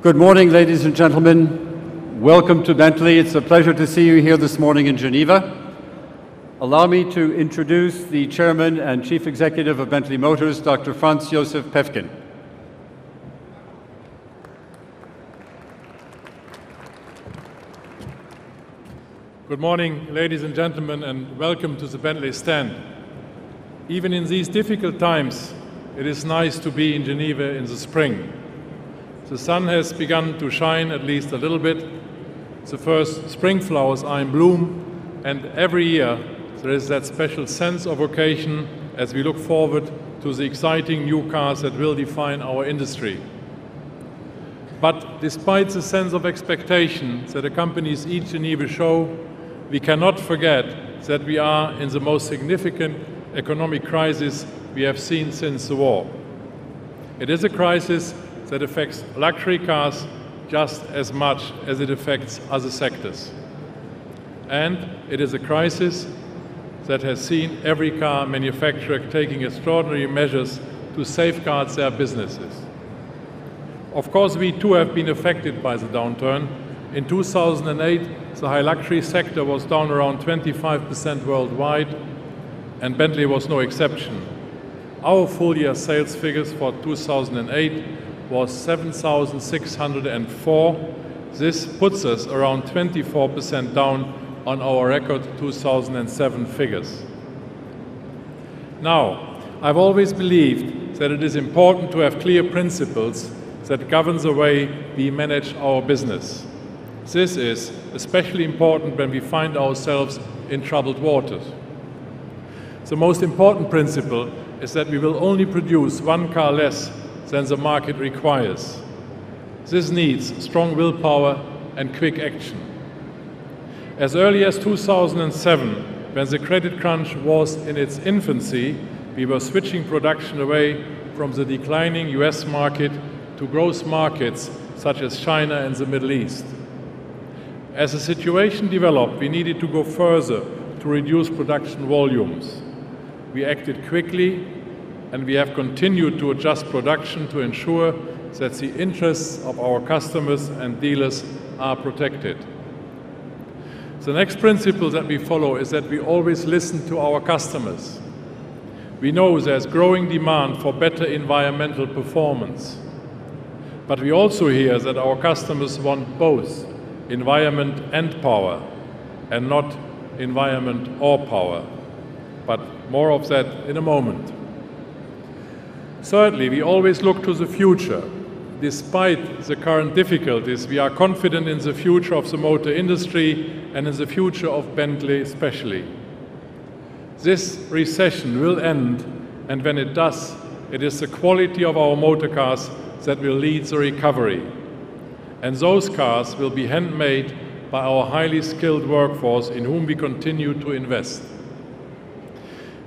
Good morning, ladies and gentlemen. Welcome to Bentley. It's a pleasure to see you here this morning in Geneva. Allow me to introduce the Chairman and Chief Executive of Bentley Motors, Dr. Franz Josef Päffgen. Good morning, ladies and gentlemen, and welcome to the Bentley stand. Even in these difficult times, it is nice to be in Geneva in the spring. The sun has begun to shine at least a little bit. The first spring flowers are in bloom, and every year there is that special sense of occasion as we look forward to the exciting new cars that will define our industry. But despite the sense of expectation that accompanies each Geneva show, we cannot forget that we are in the most significant economic crisis we have seen since the war. It is a crisis that affects luxury cars just as much as it affects other sectors. And it is a crisis that has seen every car manufacturer taking extraordinary measures to safeguard their businesses. Of course, we too have been affected by the downturn. In 2008, the high luxury sector was down around 25% worldwide, and Bentley was no exception. Our full-year sales figures for 2008 was 7,604. This puts us around 24% down on our record 2007 figures. Now, I've always believed that it is important to have clear principles that govern the way we manage our business. This is especially important when we find ourselves in troubled waters. The most important principle is that we will only produce one car less than the market requires. This needs strong willpower and quick action. As early as 2007, when the credit crunch was in its infancy, we were switching production away from the declining US market to growth markets such as China and the Middle East. As the situation developed, we needed to go further to reduce production volumes. We acted quickly, and we have continued to adjust production to ensure that the interests of our customers and dealers are protected. The next principle that we follow is that we always listen to our customers. We know there's growing demand for better environmental performance, but we also hear that our customers want both environment and power, and not environment or power. But more of that in a moment. Thirdly, we always look to the future. Despite the current difficulties, we are confident in the future of the motor industry and in the future of Bentley especially. This recession will end, and when it does, it is the quality of our motor cars that will lead the recovery. And those cars will be handmade by our highly skilled workforce in whom we continue to invest.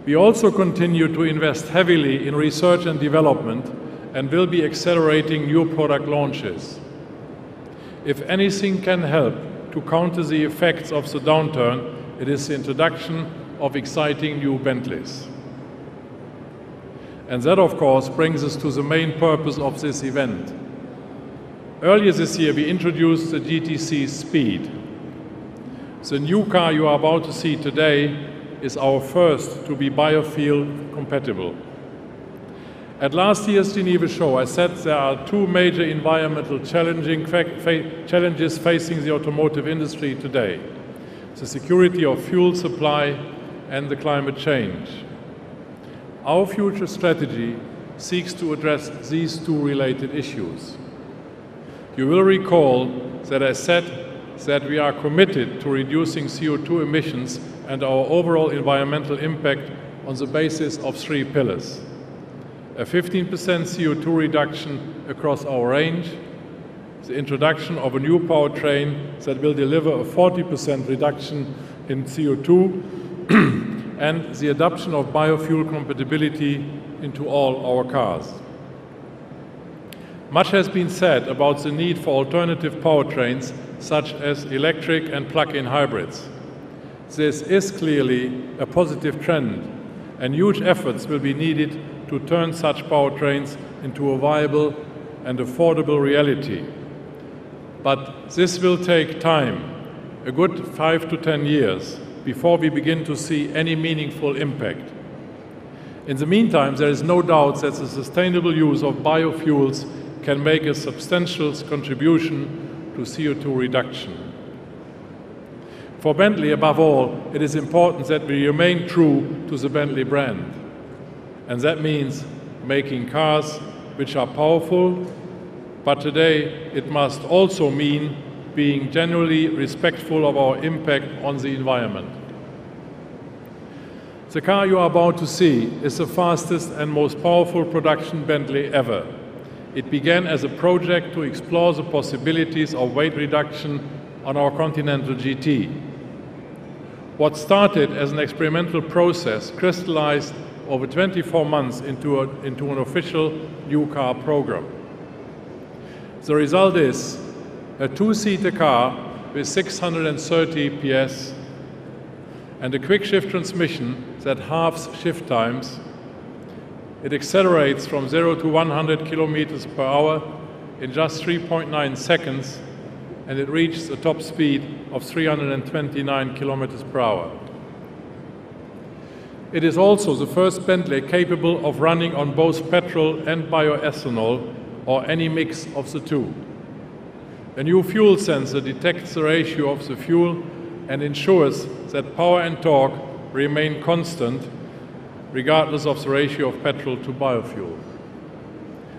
We also continue to invest heavily in research and development and will be accelerating new product launches. If anything can help to counter the effects of the downturn, it is the introduction of exciting new Bentleys. And that, of course, brings us to the main purpose of this event. Earlier this year, we introduced the GTC Speed. The new car you are about to see today is our first to be biofuel compatible. At last year's Geneva show, I said there are two major environmental challenges facing the automotive industry today: the security of fuel supply and the climate change. Our future strategy seeks to address these two related issues. You will recall that I said that we are committed to reducing CO2 emissions and our overall environmental impact on the basis of three pillars: a 15% CO2 reduction across our range, the introduction of a new powertrain that will deliver a 40% reduction in CO2, and the adoption of biofuel compatibility into all our cars. Much has been said about the need for alternative powertrains such as electric and plug-in hybrids. This is clearly a positive trend, and huge efforts will be needed to turn such powertrains into a viable and affordable reality. But this will take time, a good 5 to 10 years, before we begin to see any meaningful impact. In the meantime, there is no doubt that the sustainable use of biofuels can make a substantial contribution to CO2 reduction. For Bentley, above all, it is important that we remain true to the Bentley brand. And that means making cars which are powerful, but today it must also mean being genuinely respectful of our impact on the environment. The car you are about to see is the fastest and most powerful production Bentley ever. It began as a project to explore the possibilities of weight reduction on our Continental GT. What started as an experimental process crystallized over 24 months into an official new car program. The result is a two-seater car with 630 PS and a quick-shift transmission that halves shift times. It accelerates from 0 to 100 kilometers per hour in just 3.9 seconds, and it reaches a top speed of 329 kilometers per hour. It is also the first Bentley capable of running on both petrol and bioethanol, or any mix of the two. A new fuel sensor detects the ratio of the fuel and ensures that power and torque remain constant regardless of the ratio of petrol to biofuel.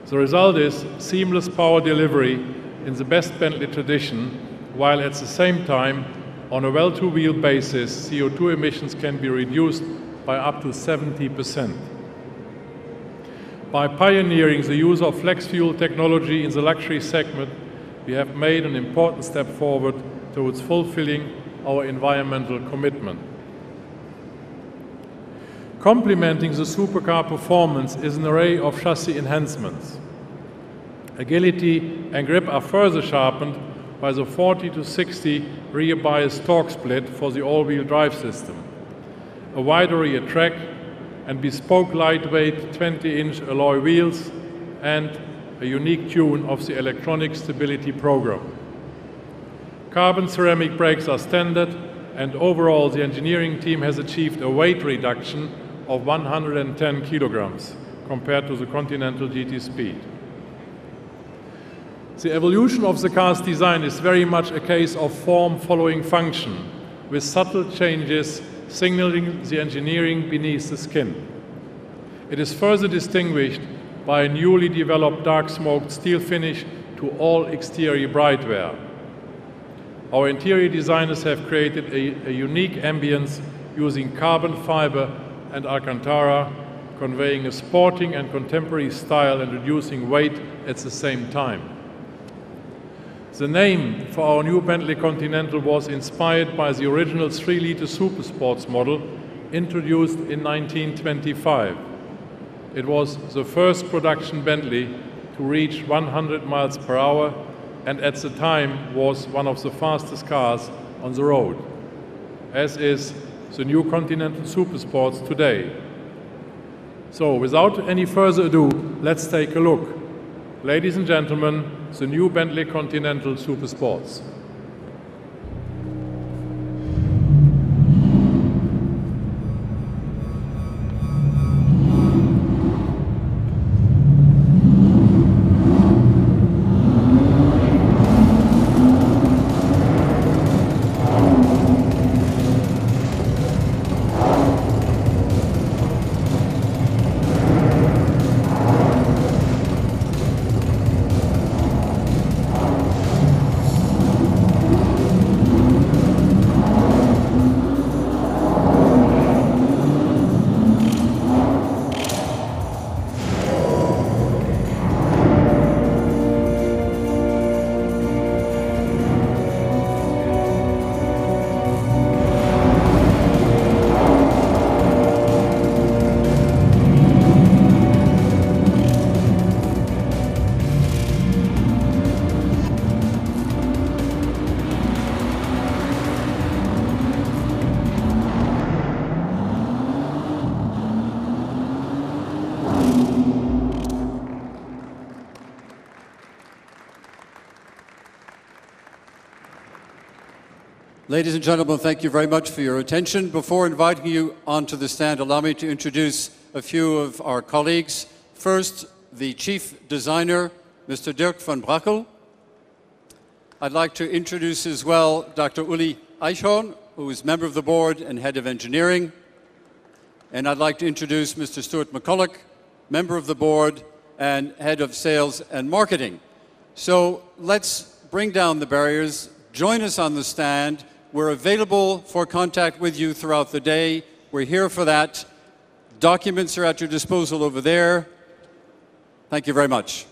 The result is seamless power delivery in the best Bentley tradition, while at the same time, on a well-to-wheel basis, CO2 emissions can be reduced by up to 70%. By pioneering the use of flex fuel technology in the luxury segment, we have made an important step forward towards fulfilling our environmental commitment. Complementing the supercar performance is an array of chassis enhancements. Agility and grip are further sharpened by the 40 to 60 rear bias torque split for the all-wheel drive system, a wider rear track, and bespoke lightweight 20-inch alloy wheels, and a unique tune of the electronic stability program. Carbon ceramic brakes are standard, and overall the engineering team has achieved a weight reduction of 110 kilograms compared to the Continental GT Speed. The evolution of the car's design is very much a case of form following function, with subtle changes signaling the engineering beneath the skin. It is further distinguished by a newly developed dark smoked steel finish to all exterior brightware. Our interior designers have created a unique ambience using carbon fiber and Alcantara, conveying a sporting and contemporary style and reducing weight at the same time. The name for our new Bentley Continental was inspired by the original 3-liter Supersports model introduced in 1925. It was the first production Bentley to reach 100 miles per hour, and at the time was one of the fastest cars on the road, as is the new Continental Supersports today. So without any further ado, let's take a look. Ladies and gentlemen, the new Bentley Continental Supersports. Ladies and gentlemen, thank you very much for your attention. Before inviting you onto the stand, allow me to introduce a few of our colleagues. First, the Chief Designer, Mr. Dirk van Brakel. I'd like to introduce as well Dr. Uli Eichhorn, who is member of the board and head of engineering. And I'd like to introduce Mr. Stuart McCulloch, member of the board and head of sales and marketing. So let's bring down the barriers. Join us on the stand. We're available for contact with you throughout the day. We're here for that. Documents are at your disposal over there. Thank you very much.